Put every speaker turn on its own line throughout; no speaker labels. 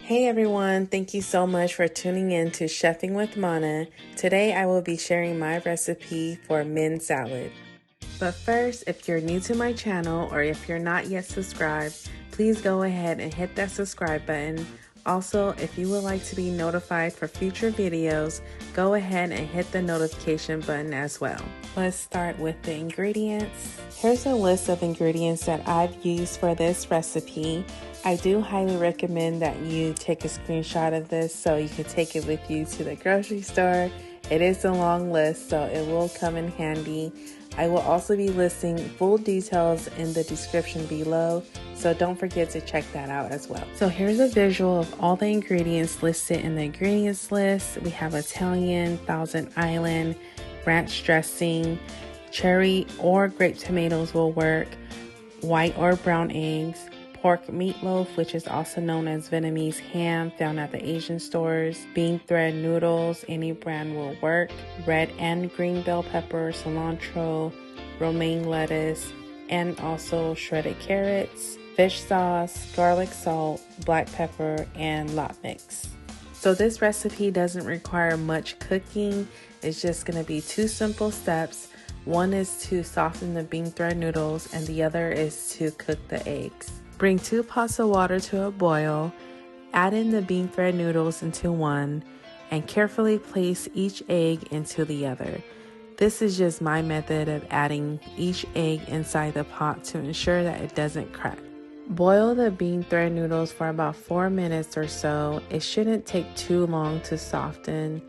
Hey everyone, thank you so much for tuning in to Chefing with Mana. Today I will be sharing my recipe for Mien salad. But first, if you're new to my channel or if you're not yet subscribed, please go ahead and hit that subscribe button. Also, if you would like to be notified for future videos, go ahead and hit the notification button as well. Let's start with the ingredients. Here's a list of ingredients that I've used for this recipe. I do highly recommend that you take a screenshot of this so you can take it with you to the grocery store. It is a long list, so it will come in handy. I will also be listing full details in the description below, so don't forget to check that out as well. So here's a visual of all the ingredients listed in the ingredients list. We have Italian, Thousand Island, ranch dressing, cherry or grape tomatoes will work, white or brown eggs, pork meatloaf, which is also known as Vietnamese ham, found at the Asian stores, Bean Thread Noodles, any brand will work, red and green bell pepper, cilantro, Romaine lettuce, and also shredded carrots, fish sauce, garlic salt, black pepper, and Laab mix. So this recipe doesn't require much cooking. It's just going to be two simple steps. One is to soften the bean thread noodles and the other is to cook the eggs. Bring 2 pots of water to a boil, add in the bean thread noodles into one, and carefully place each egg into the other. This is just my method of adding each egg inside the pot to ensure that it doesn't crack. Boil the bean thread noodles for about 4 minutes or so. It shouldn't take too long to soften.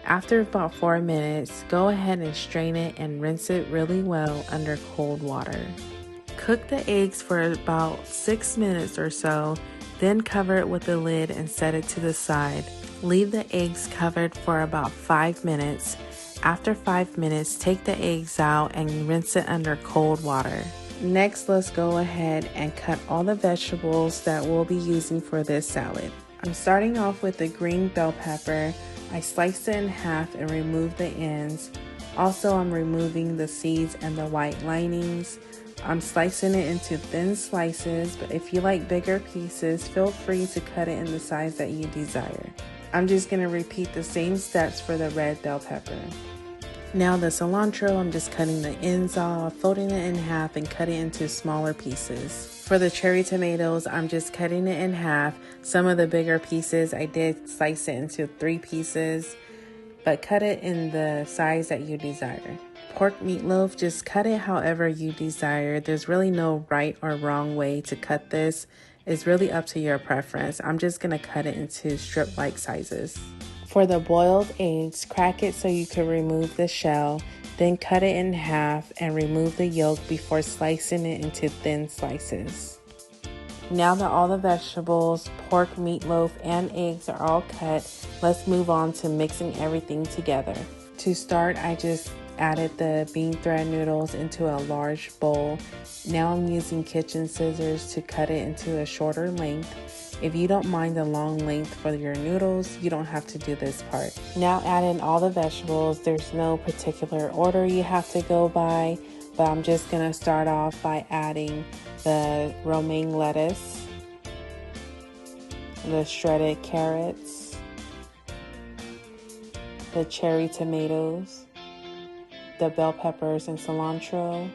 After about 4 minutes, go ahead and strain it and rinse it really well under cold water. Cook the eggs for about 6 minutes or so, then cover it with the lid and set it to the side. Leave the eggs covered for about 5 minutes. After 5 minutes, take the eggs out and rinse it under cold water. Next, let's go ahead and cut all the vegetables that we'll be using for this salad. I'm starting off with the green bell pepper. I sliced it in half and removed the ends. Also, I'm removing the seeds and the white linings. I'm slicing it into thin slices, but if you like bigger pieces, feel free to cut it in the size that you desire. I'm just going to repeat the same steps for the red bell pepper. Now the cilantro, I'm just cutting the ends off, folding it in half and cutting it into smaller pieces. For the cherry tomatoes, I'm just cutting it in half. Some of the bigger pieces, I did slice it into 3 pieces, but cut it in the size that you desire. Pork meatloaf, just cut it however you desire. There's really no right or wrong way to cut this. It's really up to your preference. I'm just gonna cut it into strip-like sizes. For the boiled eggs, crack it so you can remove the shell, then cut it in half and remove the yolk before slicing it into thin slices. Now that all the vegetables, pork, meatloaf, and eggs are all cut, let's move on to mixing everything together. To start, I just added the bean thread noodles into a large bowl. Now I'm using kitchen scissors to cut it into a shorter length. If you don't mind the long length for your noodles, you don't have to do this part. Now add in all the vegetables. There's no particular order you have to go by, but I'm just gonna start off by adding the romaine lettuce, the shredded carrots, the cherry tomatoes, the bell peppers and cilantro,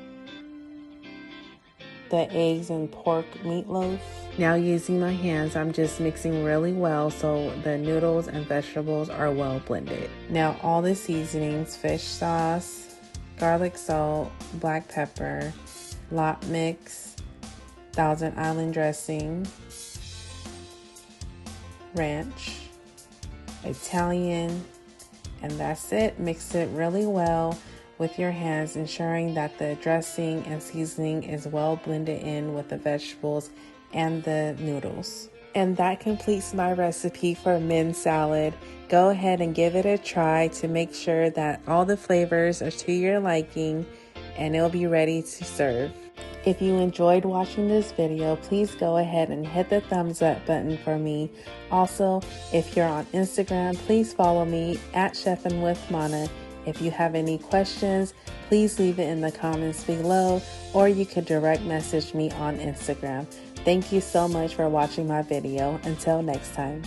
the eggs and pork meatloaf. Now using my hands, I'm just mixing really well so the noodles and vegetables are well blended. Now all the seasonings, fish sauce, garlic salt, black pepper, Laab mix, Thousand Island dressing, ranch, Italian, and that's it. Mix it really well with your hands, ensuring that the dressing and seasoning is well blended in with the vegetables and the noodles. And that completes my recipe for Mien salad. Go ahead and give it a try to make sure that all the flavors are to your liking and it'll be ready to serve. If you enjoyed watching this video, please go ahead and hit the thumbs up button for me. Also, if you're on Instagram, please follow me at Chefin' with Mana. If you have any questions, please leave it in the comments below, or you could direct message me on Instagram. Thank you so much for watching my video. Until next time.